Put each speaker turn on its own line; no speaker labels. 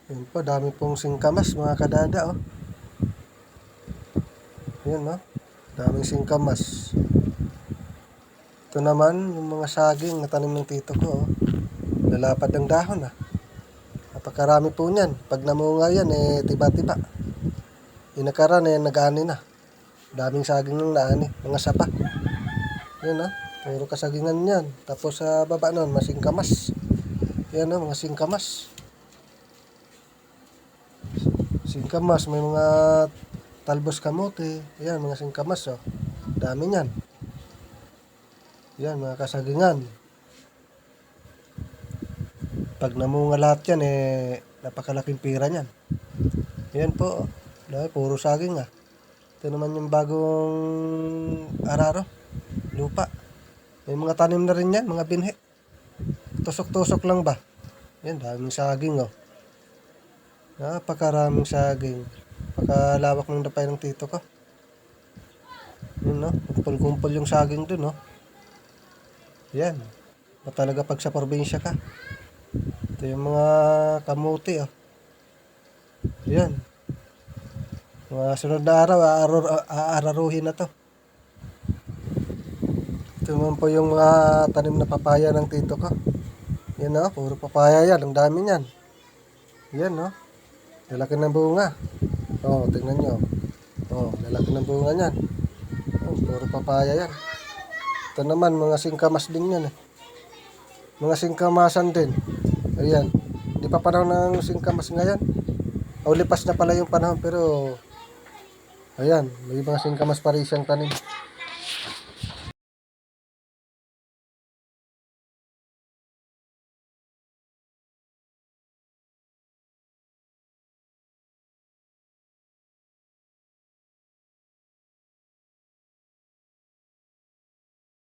Yan po, dami pong singkamas mga kadada, oh. Yan, no? Daming singkamas. Ito naman, yung mga saging na tanim ng tito ko, oh. Lalapad ng dahon, ah. Napakarami po niyan. Pag namunga yan, tiba-tiba. Yung nakaraan, nag-ani na. Daming saging nung naani, mga sapa. Yan, ah. Puro kasagingan yan. Tapos sa baba nun, masingkamas. Yan, oh, mga singkamas. Singkamas, may mga talbos kamote. Yan, mga singkamas, oh. Dami niyan. Yan, mga kasagingan. Pag namunga lahat yan, napakalaking pira niyan. Yan po, oh. Dahil puro saging, ah. Ito naman yung bagong araro, lupa. May mga tanim na rin yan, mga binhi. Tusok-tusok lang ba? Yan, daming saging, oh. Napakaraming saging. Pakalawak ng dapay ng tito ko. Yun, no? Kumpul-kumpul yung saging dun, no? Yan. Talaga pag sa probinsya ka. Ito yung mga kamuti, oh. Yan. Mga sunod na araw, aararuhin na to. Ito naman po yung mga tanim na papaya ng tito ko. Yan, no? Puro papaya yan. Ang dami yan. Yan, no? Lalaki ng bunga. Oh, tingnan nyo. Oh, lalaki ng bunga niyan. Oh, puro papaya yan. Ito naman, mga singkamas din yan, eh. Mga singkamasan din. Ayan. Di pa panahon ng singkamas ngayon. O, lipas na pala yung panahon, pero ayan, may mga singkamas pa rin siyang tanim.